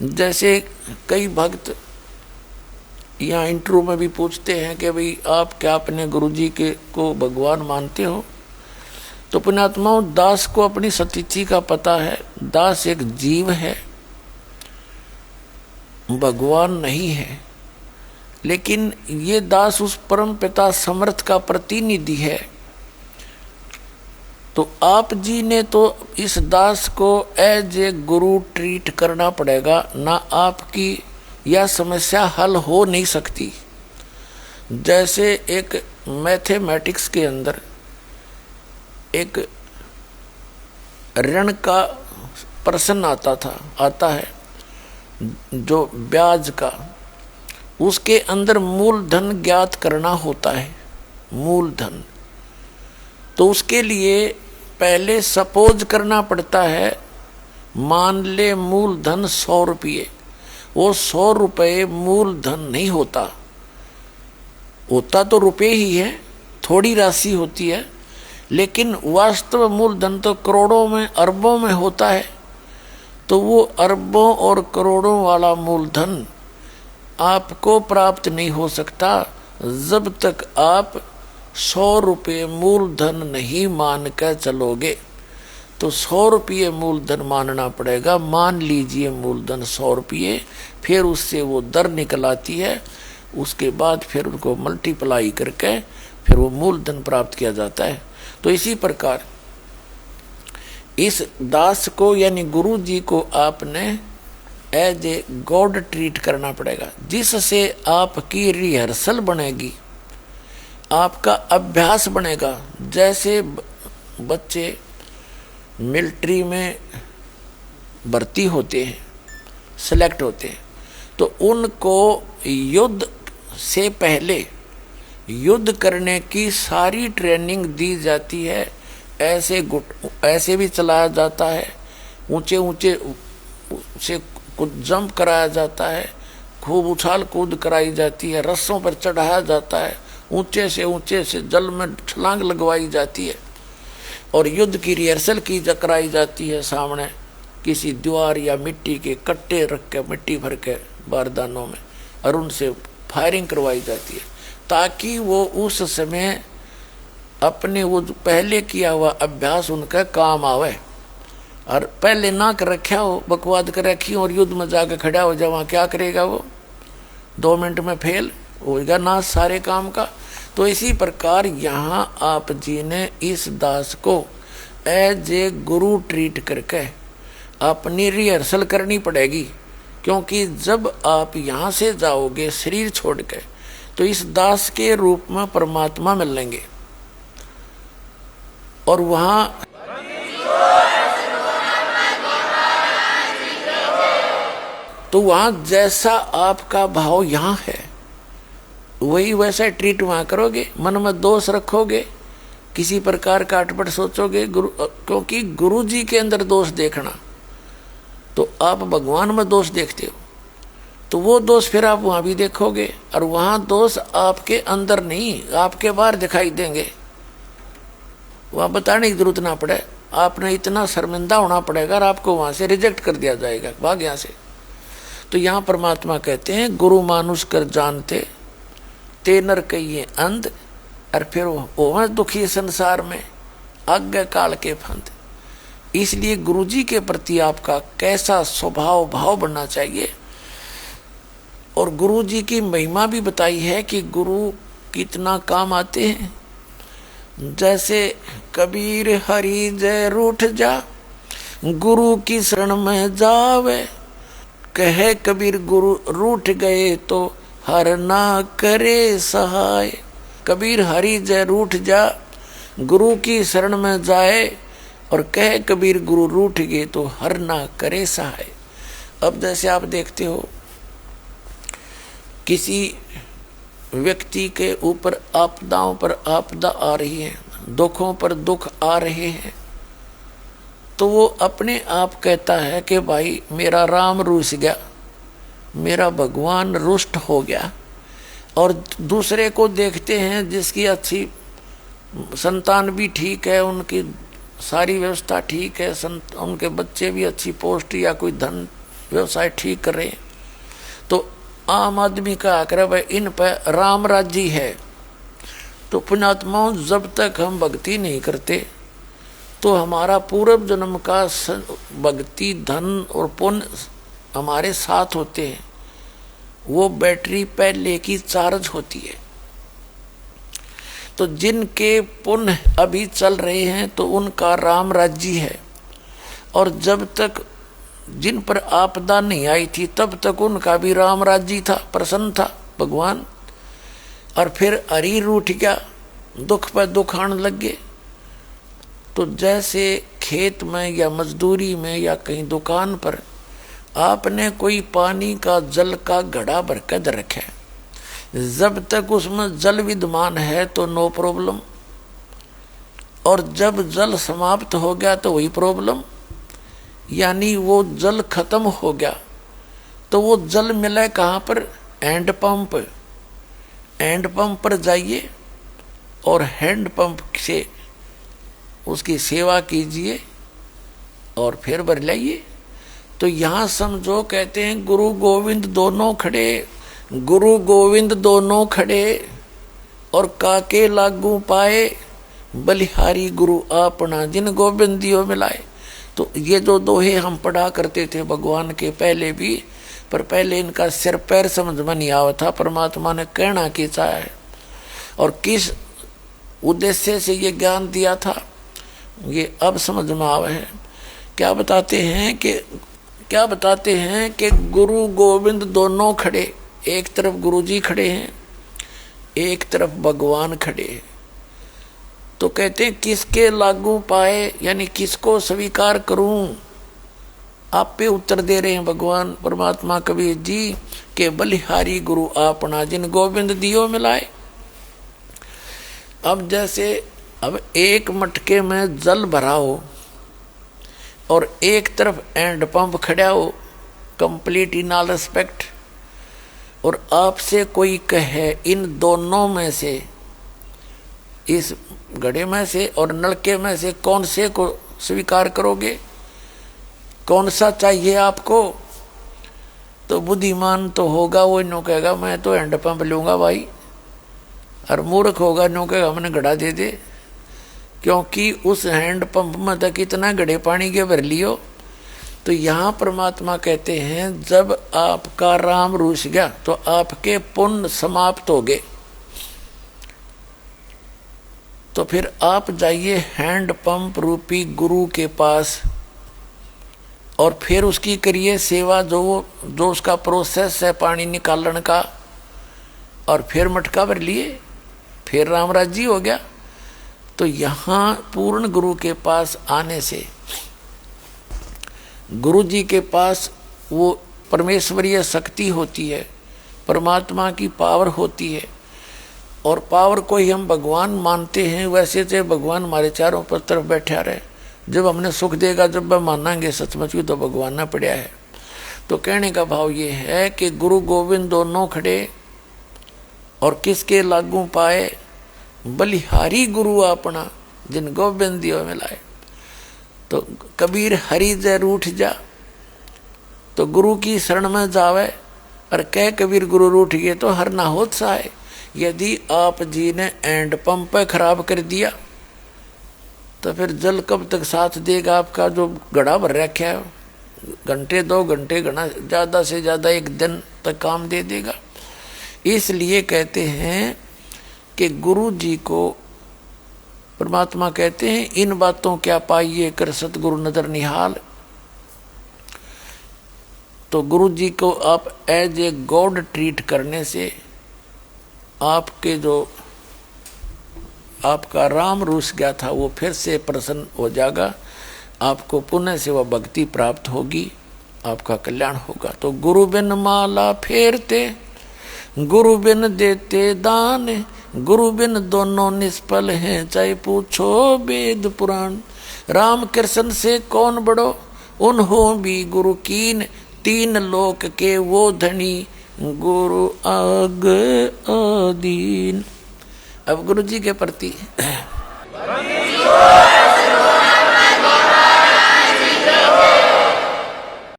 जैसे कई भक्त यहाँ इंटरव्यू में भी पूछते हैं कि भाई आप क्या अपने गुरुजी के को भगवान मानते हो? तो पुण्यात्माओं, दास को अपनी सतिथि का पता है। दास एक जीव है, भगवान नहीं है। लेकिन ये दास उस परम पिता समर्थ का प्रतिनिधि है। तो आप जी ने तो इस दास को एज ए गुरु ट्रीट करना पड़ेगा, ना आपकी यह समस्या हल हो नहीं सकती। जैसे एक मैथमेटिक्स के अंदर एक ऋण का प्रश्न आता है जो ब्याज का, उसके अंदर मूलधन ज्ञात करना होता है। मूलधन तो उसके लिए पहले सपोज करना पड़ता है, मान ले मूलधन 100 रुपये। वो 100 रुपये मूलधन नहीं होता, होता तो रुपये ही है, थोड़ी राशि होती है, लेकिन वास्तव मूलधन तो करोड़ों में अरबों में होता है। तो वो अरबों और करोड़ों वाला मूलधन आपको प्राप्त नहीं हो सकता जब तक आप 100 रुपये मूलधन नहीं मान कर चलोगे। तो 100 रुपये मूलधन मानना पड़ेगा। मान लीजिए मूलधन 100 रुपये, फिर उससे वो दर निकल आती है, उसके बाद फिर उनको मल्टीप्लाई करके फिर वो मूलधन प्राप्त किया जाता है। तो इसी प्रकार इस दास को यानी गुरु जी को आपने एज ए गॉड ट्रीट करना पड़ेगा, जिससे आपकी रिहर्सल बनेगी, आपका अभ्यास बनेगा। जैसे बच्चे मिलिट्री में भर्ती होते हैं, सेलेक्ट होते हैं, तो उनको युद्ध से पहले युद्ध करने की सारी ट्रेनिंग दी जाती है। ऐसे भी चलाया जाता है, ऊंचे ऊंचे से कुछ जंप कराया जाता है, खूब उछाल कूद कराई जाती है, रस्सों पर चढ़ाया जाता है, ऊंचे से जल में छलांग लगवाई जाती है, और युद्ध की रिहर्सल कराई जाती है। सामने किसी दीवार या मिट्टी के कट्टे रख के, मिट्टी भर के बारदानों में, और उनसे फायरिंग करवाई जाती है, ताकि वो उस समय अपने वो पहले किया हुआ अभ्यास उनका काम आवे। और पहले ना कर रखा हो, बकवाद कर रखी हो, और युद्ध में जाकर खड़ा हो जाए, वहाँ क्या करेगा वो? 2 मिनट में फेल होगा ना सारे काम का। तो इसी प्रकार यहाँ आप जी ने इस दास को एज ए गुरु ट्रीट करके अपनी रिहर्सल करनी पड़ेगी। क्योंकि जब आप यहाँ से जाओगे शरीर छोड़ के, तो इस दास के रूप में परमात्मा मिल लेंगे, और वहाँ तो वहाँ जैसा आपका भाव यहाँ है वही वैसा ट्रीट वहाँ करोगे। मन में दोष रखोगे, किसी प्रकार का अटपट सोचोगे, क्योंकि गुरु जी के अंदर दोष देखना, तो आप भगवान में दोष देखते हो, तो वो दोष फिर आप वहाँ भी देखोगे, और वहाँ दोष आपके अंदर नहीं आपके बाहर दिखाई देंगे। वहाँ बताने की जरूरत ना पड़े, आपने इतना शर्मिंदा होना पड़ेगा और आपको वहाँ से रिजेक्ट कर दिया जाएगा, भाग यहाँ से। तो यहाँ परमात्मा कहते हैं गुरु मानुष कर जानते ते नर कहिए अंध, और फिर वो दुखी संसार में आज्ञा काल के फंद। इसलिए गुरुजी के प्रति आपका कैसा स्वभाव भाव बनना चाहिए। और गुरुजी की महिमा भी बताई है कि गुरु कितना काम आते हैं। जैसे कबीर हरि जय रूठ जा, गुरु की शरण में जावे, कहे कबीर गुरु रूठ गए तो हर ना करे सहाय। कबीर हरि जय रूठ जा, गुरु की शरण में जाए, और कहे कबीर गुरु रूठ गए तो हर ना करे सहाय। अब जैसे आप देखते हो किसी व्यक्ति के ऊपर आपदाओं पर आपदा आ रही है, दुखों पर दुख आ रहे हैं, तो वो अपने आप कहता है कि भाई मेरा राम रूठ गया, मेरा भगवान रुष्ट हो गया। और दूसरे को देखते हैं जिसकी अच्छी संतान भी ठीक है, उनकी सारी व्यवस्था ठीक है, उनके बच्चे भी अच्छी पोस्ट या कोई धन व्यवसाय ठीक कर रहे हैं, तो आम आदमी का आकर भाई इन पर राम राज्य है। तो पुण्यात्माओं, जब तक हम भक्ति नहीं करते तो हमारा पूर्व जन्म का भक्ति, धन और पुण्य हमारे साथ होते हैं। वो बैटरी पहले की चार्ज होती है। तो जिनके पुण्य अभी चल रहे हैं तो उनका राम राज्य है, और जब तक जिन पर आपदा नहीं आई थी तब तक उनका भी राम राज्य था, प्रसन्न था भगवान। और फिर हरि रूठ गया, दुख पर दुख आने लग गए। तो जैसे खेत में या मजदूरी में या कहीं दुकान पर आपने कोई पानी का जल का घड़ा भर कर रखा है, जब तक उसमें जल विद्यमान है तो नो प्रॉब्लम, और जब जल समाप्त हो गया तो वही प्रॉब्लम। यानी वो जल खत्म हो गया तो वो जल मिला कहाँ पर? Hand pump. हैंड पंप पर जाइए और हैंड पंप से उसकी सेवा कीजिए और फिर भर लाइए। तो यहाँ समझो, कहते हैं गुरु गोविंद दोनों खड़े, गुरु गोविंद दोनों खड़े और काके लागू पाए, बलिहारी गुरु आपना जिन गोविंद दियो मिलाए। तो ये जो दोहे हम पढ़ा करते थे भगवान के पहले भी, पर पहले इनका सिर पैर समझ में नहीं आवा था। परमात्मा ने कहना क्या चाहा है और किस उद्देश्य से ये ज्ञान दिया था, ये अब समझ में आवा है। क्या बताते हैं कि गुरु गोविंद दोनों खड़े, एक तरफ गुरु जी खड़े हैं, एक तरफ भगवान खड़े हैं। तो कहते हैं किसके लागू पाए, यानी किसको स्वीकार करूं। आप पे उत्तर दे रहे हैं भगवान परमात्मा कबीर जी के बलिहारी गुरु आपना जिन गोविंद दियो मिलाए। अब जैसे अब एक मटके में जल भरा हो और एक तरफ हैंड पंप खड़ा हो, कंप्लीट इन ऑल रिस्पेक्ट, और आपसे कोई कहे इन दोनों में से, इस घड़े में से और नलके में से कौन से को स्वीकार करोगे, कौन सा चाहिए आपको? तो बुद्धिमान तो होगा वो नो कहेगा मैं तो हैंड पंप लूंगा भाई, और मूर्ख होगा नो कहेगा मैंने घड़ा दे दे, क्योंकि उस हैंड पंप में तक इतना घड़े पानी के भर लियो। तो यहाँ परमात्मा कहते हैं जब आपका राम रूस गया तो आपके पुण्य समाप्त हो गए, तो फिर आप जाइए हैंड पंप रूपी गुरु के पास और फिर उसकी करिए सेवा, जो उसका प्रोसेस है पानी निकालने का, और फिर मटका भर लिए, फिर राम राज्य हो गया। तो यहाँ पूर्ण गुरु के पास आने से, गुरु जी के पास वो परमेश्वरीय शक्ति होती है, परमात्मा की पावर होती है, और पावर को ही हम भगवान मानते हैं। वैसे तो भगवान हमारे चारों पर तरफ बैठा रहे, जब हमने सुख देगा जब हम मानेंगे सचमुच की तो भगवान ने पड़ा है। तो कहने का भाव ये है कि गुरु गोविंद दोनों खड़े और किसके लागू पाए, बलिहारी गुरु अपना जिन गोविंद दियो मिलाए। तो कबीर हरि जय रूठ जा, तो गुरु की शरण में जावे, और कह कबीर गुरु रूठ गए तो हर ना होत साए। यदि आप जी ने एंड पंप खराब कर दिया तो फिर जल कब तक साथ देगा आपका जो घड़ा भर रखा है? घंटे 2 घंटे घना, ज़्यादा से ज़्यादा 1 दिन तक काम दे देगा। इसलिए कहते हैं कि गुरु जी को परमात्मा कहते हैं इन बातों क्या पाइए कर सतगुरु नजर निहाल। तो गुरु जी को आप एज ए गॉड ट्रीट करने से आपके जो आपका राम रूस गया था वो फिर से प्रसन्न हो जाएगा, आपको पुण्य से वह भक्ति प्राप्त होगी, आपका कल्याण होगा। तो गुरु बिन माला फेरते, गुरु बिन देते दान, गुरु बिन दोनों निष्फल हैं, चाहे पूछो वेद पुराण। राम कृष्ण से कौन बड़ो, उन्हों भी गुरु कीन, 3 लोक के वो धनी, गुरु आग आदीन। अब गुरु जी के प्रति